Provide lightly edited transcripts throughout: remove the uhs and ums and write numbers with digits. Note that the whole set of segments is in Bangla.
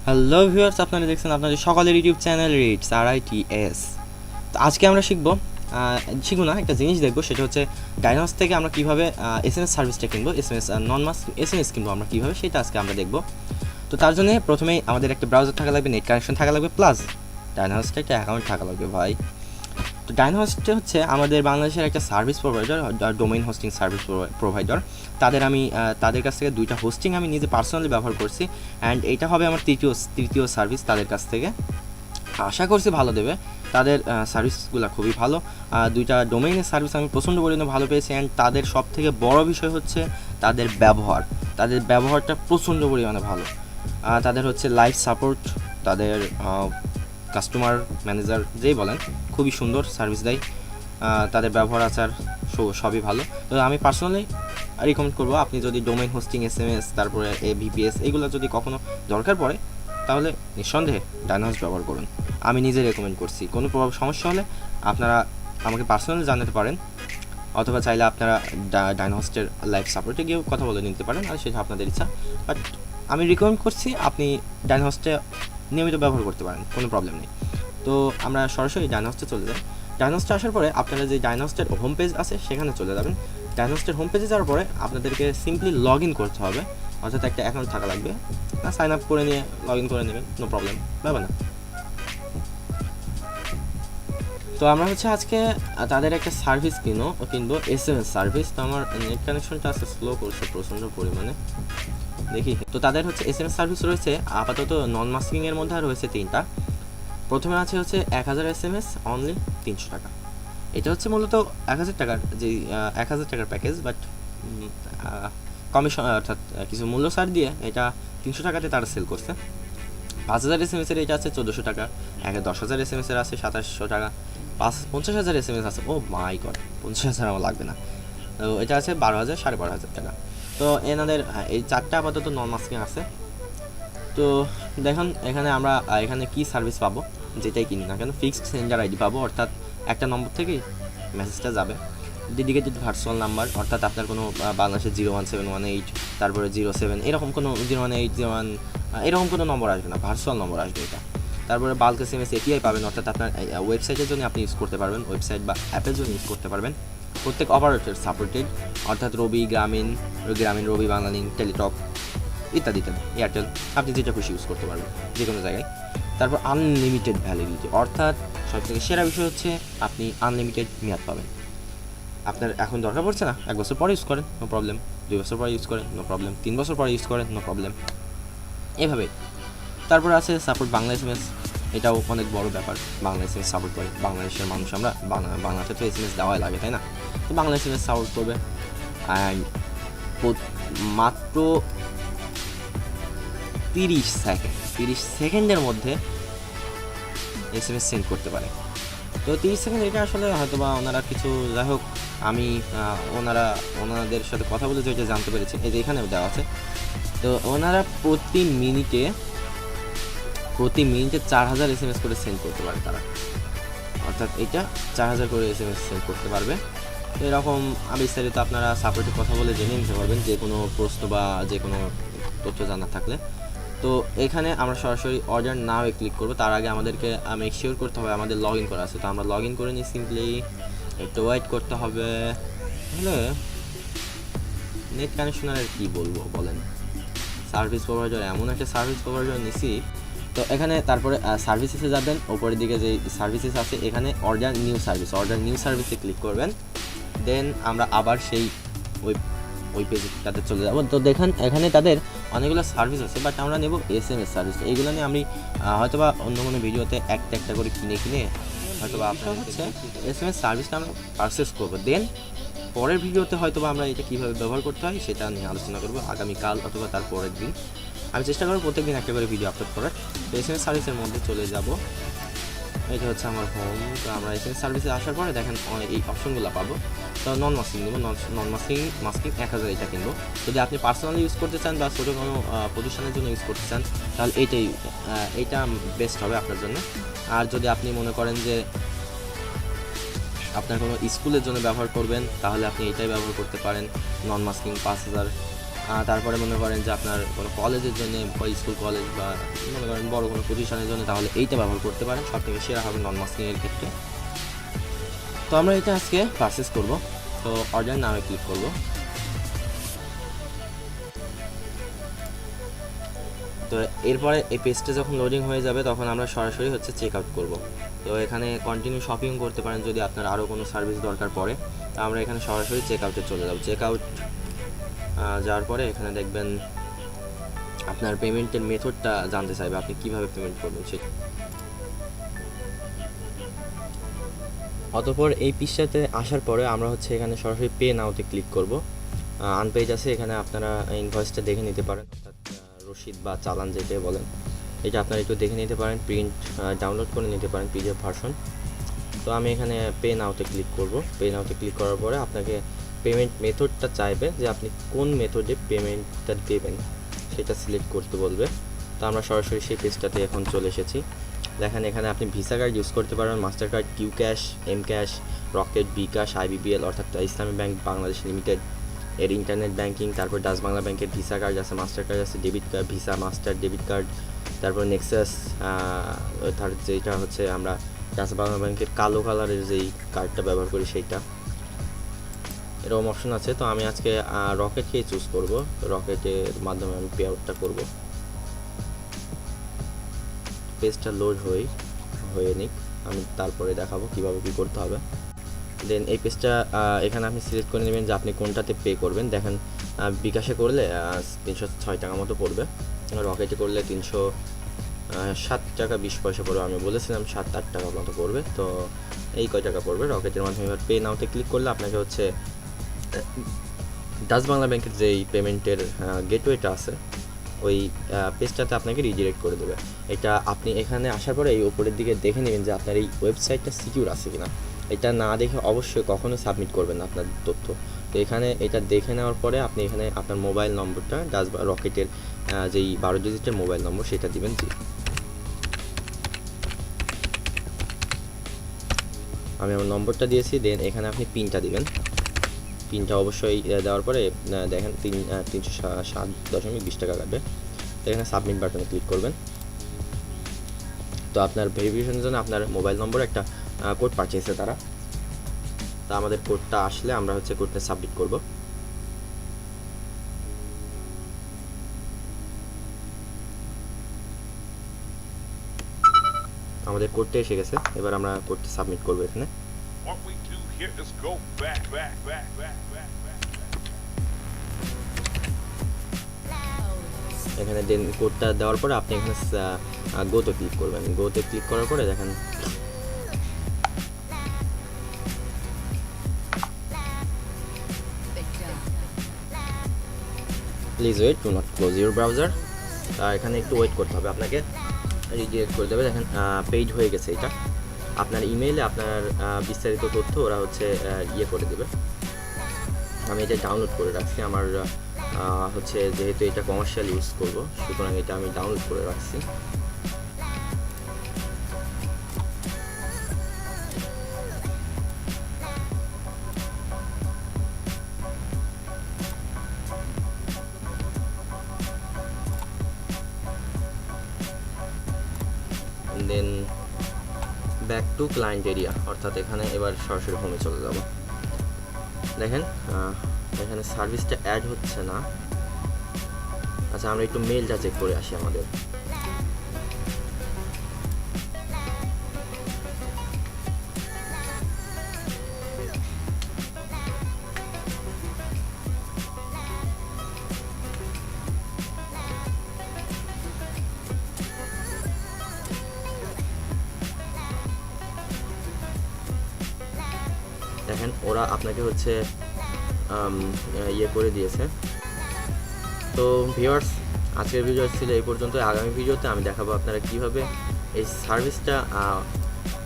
হ্যালো ভিউয়ার্স, আপনারা দেখছেন আপনাদের সকলের ইউটিউব চ্যানেল রিটস RITS। তো আজকে আমরা শিখবো না একটা জিনিস দেখবো, সেটা হচ্ছে ডায়নাহোস্ট থেকে আমরা কীভাবে SMS সার্ভিসটা কিনবো, SMS নন মাস্ক SMS কিনবো আমরা কীভাবে, সেটা আজকে আমরা দেখবো। তো তার জন্য প্রথমেই আমাদের একটা ব্রাউজার থাকা লাগবে, নেট কানেকশন থাকা লাগবে, প্লাস ডায়নাহোস্টে একটা অ্যাকাউন্ট থাকা লাগবে ভাই। তো ডায়নাহোস্টে হচ্ছে আমাদের বাংলাদেশের একটা service provider, domain hosting service provider. তাদের কাছ থেকে দুইটা হোস্টিং আমি নিজে পার্সোনালি ব্যবহার করছি, অ্যান্ড এটা হবে আমার তৃতীয় সার্ভিস তাদের কাছ থেকে। আশা করছি ভালো দেবে, তাদের সার্ভিসগুলো খুবই ভালো। দুইটা ডোমেইনের সার্ভিস আমি প্রচণ্ড পরিমাণে ভালো পেয়েছি, অ্যান্ড তাদের সব থেকে বড় বিষয় হচ্ছে তাদের ব্যবহারটা প্রচণ্ড পরিমাণে ভালো। তাদের হচ্ছে লাইভ সাপোর্ট, তাদের কাস্টমার ম্যানেজার যেই বলেন খুবই সুন্দর সার্ভিস দেয়, তাদের ব্যবহার আচার সবই ভালো। তো আমি পার্সোনালি রিকমেন্ড করবো, আপনি যদি ডোমেইন হোস্টিং SMS তারপরে VPS এগুলো যদি কখনো দরকার পড়ে, তাহলে নিঃসন্দেহে ডায়নাহোস্ট ব্যবহার করুন। আমি নিজে রেকমেন্ড করছি। কোনো সমস্যা হলে আপনারা আমাকে পার্সোনালি জানাতে পারেন, অথবা চাইলে আপনারা ডায়নাহোস্টের লাইভ সাপোর্টে গিয়েও কথা বলে নিতে পারেন, আর সেটা আপনাদের ইচ্ছা। বাট আমি রিকমেন্ড করছি আপনি ডায়নাহোস্টে নিয়মিত ব্যবহার করতে পারেন, কোনো প্রবলেম নেই। তো আমরা সরাসরি ডায়নাহোস্টে চলে যাই। ডায়নাহোস্টে আসার পরে আপনারা যে ডায়নাহোস্টের হোম পেজ আছে সেখানে চলে যাবেন। ডায়নাহোস্টের হোম পেজে যাওয়ার পরে আপনাদেরকে সিম্পলি লগ ইন করতে হবে, অর্থাৎ একটা অ্যাকাউন্ট থাকা লাগবে। সাইন আপ করে নিয়ে লগ ইন করে নেবেন, নো প্রবলেম, ব্যাপার না। তো আমরা হচ্ছে আজকে তাদের একটা সার্ভিস কিনবো SMS সার্ভিস। তো আমার নেট কানেকশনটা আজকে স্লো করছে প্রচণ্ড পরিমাণে, দেখি। তো তাদের হচ্ছে SMS সার্ভিস রয়েছে আপাতত নন মাস্কিংয়ের মধ্যে, আর রয়েছে তিনটা। প্রথমে আছে হচ্ছে 1000 SMS অনলি 300 টাকা। এটা হচ্ছে মূলত 1000 টাকার যে 1000 টাকার প্যাকেজ, বাট কমিশন অর্থাৎ কিছু মূল্য ছাড় দিয়ে এটা 300 টাকাতে তারা সেল করছে। 5000 SMS এর এটা আছে 1400 টাকা, 10,000 SMS এর আছে 2700 টাকা, 50,000 SMS আছে, ও মাই গড 50,000 আমার লাগবে না, তো এটা আছে 12,000 12,500 টাকা। তো এনাদের এই চারটা আপাতত নন মাস্কিং আছে। তো দেখুন এখানে কি সার্ভিস পাবো, যেটাই কিনি না কেন ফিক্সড সেন্ডার ID পাবো, অর্থাৎ একটা নম্বর থেকেই মেসেজটা যাবে। ডেডিকেটেড ভার্চুয়াল নাম্বার, অর্থাৎ আপনার কোনো বাংলাদেশের 01718 তারপরে 07 এরকম কোনো 01801 এরকম কোনো নম্বর আসবে না, ভার্চুয়াল নম্বর আসবে এটা। তারপরে বাল্ক SMS API পাবেন, অর্থাৎ আপনার ওয়েবসাইটের জন্য আপনি ইউজ করতে পারবেন, ওয়েবসাইট বা অ্যাপের জন্য ইউজ করতে পারবেন। প্রত্যেক অপারেটর সাপোর্টেড, অর্থাৎ রবি, গ্রামীণ রবি, বাংলালিংক, টেলিটক ইত্যাদি এয়ারটেল, আপনি যেটা খুশি ইউজ করতে পারবেন যে কোনো জায়গায়। তারপর আনলিমিটেড ভ্যালিডিটি, অর্থাৎ সব থেকে সেরা বিষয় হচ্ছে আপনি আনলিমিটেড মেয়াদ পাবেন। আপনার এখন দরকার পড়ছে না, 1 বছর পরে ইউজ করেন, নো প্রবলেম, 2 বছর পরে ইউজ করেন, নো প্রবলেম, 3 বছর পরে ইউজ করেন, নো প্রবলেম, এভাবে। তারপর আছে সাপোর্ট বাংলা SMS, এটাও অনেক বড় ব্যাপার। বাংলা SMS সাপোর্ট করে, বাংলাদেশের মানুষ আমরা, বাংলাতে তো SMS দেওয়াই লাগে, তাই না? তো বাংলা SMS সাপোর্ট করবে, অ্যান্ড মাত্র 30 সেকেন্ডের মধ্যে SMS সেন্ড করতে পারে। তো 30 সেকেন্ড, এটা আসলে হয়তো বা ওনারা কিছু, যাই হোক, আমি ওনাদের সাথে কথা বলে যেটা জানতে পেরেছি, এই যে এখানে দেওয়া আছে। তো ওনারা প্রতি মিনিটে 4000 SMS করে সেন্ড করতে পারে তারা, অর্থাৎ এটা 4000 করে SMS সেন্ড করতে পারবে। তো এরকম বিস্তারিত আপনারা সাপোর্টের কথা বলে জেনে নিতে পারবেন, যে কোনো প্রশ্ন বা যে কোনো তথ্য জানার থাকলে। তো এখানে আমরা সরাসরি অর্ডার নাও ক্লিক করবো। তার আগে আমাদেরকে মেক শিওর করতে হবে আমাদের লগ ইন করা আছে। তো আমরা লগ ইন করে নিই, সিম্পলি একটু ওয়েট করতে হবে। হলে নেট কানেকশন আর কী বলবো বলেন, সার্ভিস প্রোভাইডার এমন একটা সার্ভিস প্রোভাইডার নিছি। তো এখানে তারপরে সার্ভিসেসে যাবেন, ওপরের দিকে যে সার্ভিসেস আছে এখানে অর্ডার নিউ সার্ভিসে ক্লিক করবেন। দেন আমরা আবার সেই ওই পেজটাতে চলে যাবো। তো দেখেন এখানে তাদের অনেকগুলো সার্ভিস আছে, বাট আমরা নেব SMS সার্ভিস। এইগুলো নিয়ে আমি হয়তোবা অন্য কোনো ভিডিওতে একটা করে কিনে হয়তোবা আপনার হচ্ছে SMS সার্ভিসটা আমরা পারচেস করবো। দেন পরের ভিডিওতে হয়তোবা আমরা এটা কীভাবে ব্যবহার করতে হয় সেটা নিয়ে আলোচনা করবো আগামীকাল অথবা তার পরের দিন। আমি চেষ্টা করবো প্রত্যেকদিন একটা করে ভিডিও আপলোড করার। তো SMS সার্ভিসের মধ্যে চলে যাব, এটা হচ্ছে আমার হোম। তো আমরা SMS সার্ভিসে আসার পরে দেখেন এই অপশনগুলো পাবো। তো নন মাস্কিং নেবো, নন মাস্কিং 1000 এটা কিনবো। যদি আপনি পার্সোনালি ইউজ করতে চান বা ছোটো কোনো প্রতিষ্ঠানের জন্য ইউজ করতে চান, তাহলে এইটা বেস্ট হবে আপনার জন্য। আর যদি আপনি মনে করেন যে আপনার কোনো স্কুলের জন্য ব্যবহার করবেন, তাহলে আপনি এটাই ব্যবহার করতে পারেন, নন মাস্কিং 5000। তারপরে মনে করেন যে আপনার কোনো কলেজের জন্য বা স্কুল কলেজ বা মনে করেন বড় কোনো প্রতিষ্ঠানের জন্য, তাহলে এইটা ব্যবহার করতে পারেন, সব থেকে সেরা হবে নন মাস্কিংয়ের ক্ষেত্রে। তো আমরা এটা আজকে পারচেস করব। তো অর্ডার নামে ক্লিক করব। তো এরপরে এই পেজটা যখন লোডিং হয়ে যাবে তখন আমরা সরাসরি হচ্ছে চেক আউট করবো। তো এখানে কন্টিনিউ শপিং করতে পারেন যদি আপনার আরও কোনো সার্ভিস দরকার পড়ে। তো আমরা এখানে সরাসরি চেক আউটে চলে যাব। চেক আউট যাওয়ার পরে এখানে দেখবেন আপনার পেমেন্টের মেথডটা জানতে চাইবে, আপনি কীভাবে পেমেন্ট করবেন সেটা। অতঃপর এই পৃষ্ঠাতে আসার পরে আমরা হচ্ছে এখানে সরাসরি পে নাওতে ক্লিক করব। আনপেজ আছে, এখানে আপনারা ইনভয়েসটা দেখে নিতে পারেন, অর্থাৎ রসিদ বা চালান যেটাই বলেন, এটা আপনারা একটু দেখে নিতে পারেন, প্রিন্ট ডাউনলোড করে নিতে পারেন পিডিএফ ভার্সন। তো আমি এখানে পে নাওতে ক্লিক করব। পে নাওতে ক্লিক করার পরে আপনাকে পেমেন্ট মেথডটা চাইবে যে আপনি কোন মেথডে পেমেন্টটা দেবেন সেটা সিলেক্ট করতে বলবে। তো আমরা সরাসরি সেই পেজটাতে এখন চলে এসেছি। দেখেন এখানে আপনি ভিসা কার্ড ইউজ করতে পারেন, master card, Q cash, M cash, rocket, bKash, IBBL অর্থাৎ ইসলামী ব্যাংক বাংলাদেশ লিমিটেড এর ইন্টারনেট ব্যাংকিং, তারপর ডাচ বাংলা ব্যাংকের ভিসা কার্ড আছে, মাস্টার কার্ড আছে, debit card, visa master debit card, তারপর নেক্সাস, তার যেটা হচ্ছে আমরা ডাচ বাংলা ব্যাংকের কালো কালারের যেই কার্ডটা ব্যবহার করি সেইটা, এরকম অপশন আছে। তো আমি আজকে রকেটকেই চুজ করব। রকেটের মাধ্যমে আমি পে আউটটা করবো। পেজটা লোড হয়ে নিক, আমি তারপরে দেখাবো কীভাবে কী করতে হবে। দেন এই পেজটা এখানে আপনি সিলেক্ট করে নেবেন যে আপনি কোনটাতে পে করবেন। দেখেন বিকাশে করলে 306 টাকা মতো পড়বে, রকেটে করলে 307 টাকা 20 পয়সা পড়বে, আমি বলেছিলাম 7-8 টাকা মতো পড়বে। তো এই কয় টাকা পড়বে রকেটের মাধ্যমে। এবার পে নাওতে ক্লিক করলে আপনাকে হচ্ছে ডাচ বাংলা ব্যাংকের যেই পেমেন্টের গেটওয়েটা আছে ওই পেজটাতে আপনাকে রিডিরেক্ট করে দেবে। এটা আপনি এখানে আসার পরে এই উপরের দিকে দেখে নেবেন যে আপনার এই ওয়েবসাইটটা সিকিউর আছে কিনা। এটা না দেখে অবশ্যই কখনো সাবমিট করবেন না আপনার তথ্য। তো এখানে এটা দেখে নেওয়ার পরে আপনি এখানে আপনার মোবাইল নম্বরটা রকেটের যেই 12 ডিজিটের মোবাইল নম্বর সেটা দিবেন। আমি আমার নম্বরটা দিয়েছি, দেন এখানে আপনি পিনটা দিবেন। পিনটা অবশ্যই দেওয়ার পরে দেখেন 307.20 টাকা কাটবে। তো এখানে সাবমিট বাটনে ক্লিক করবেন। তো আপনার ভেরিফিকেশনের জন্য আপনার মোবাইল নম্বরে একটা কোড পাঠিয়েছে তারা। তা আমাদের কোডটা আসলে আমরা হচ্ছে কোডটা সাবমিট করব। আমাদের কোডটা এসে গেছে, এবার আমরা কোডটা সাবমিট করব। এখানে এখানে দেন কোডটা দেওয়ার পরে আপনি এখানে গোতে ক্লিক করবেন। গোতে ক্লিক করার পরে দেখেন please wait, do not close your browser. এখানে একটু ওয়েট করতে হবে, আপনাকে রিডিরেক্ট করে দেবে। দেখেন পেইড হয়ে গেছে। এটা আপনার ইমেইলে আপনার বিস্তারিত তথ্য ওরা হচ্ছে ইয়ে করে দেবে। আমি এটা ডাউনলোড করে রাখছি, আমার হচ্ছে যেহেতু এটা কমার্শিয়াল ইউজ করব সুতরাং এটা আমি ডাউনলোড করে রাখছি। Then back to client area, অর্থাৎ এখানে এবার সরাসরি হোমে চলে যাব। দেখেন এখানে সার্ভিসটা অ্যাড হচ্ছে না। আচ্ছা, আমরা একটু মেলটা চেক করে আসি আমাদের। দেখেন ওরা আপনাকে হচ্ছে ইয়ে করে দিয়েছে। তো ভিউয়ার্স, আজকের ভিডিও ছিল এই পর্যন্ত। আগামী ভিডিওতে আমি দেখাবো আপনারা কীভাবে এই সার্ভিসটা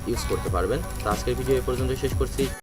ইউজ করতে পারবেন। তো আজকের ভিডিও এই পর্যন্ত শেষ করছি।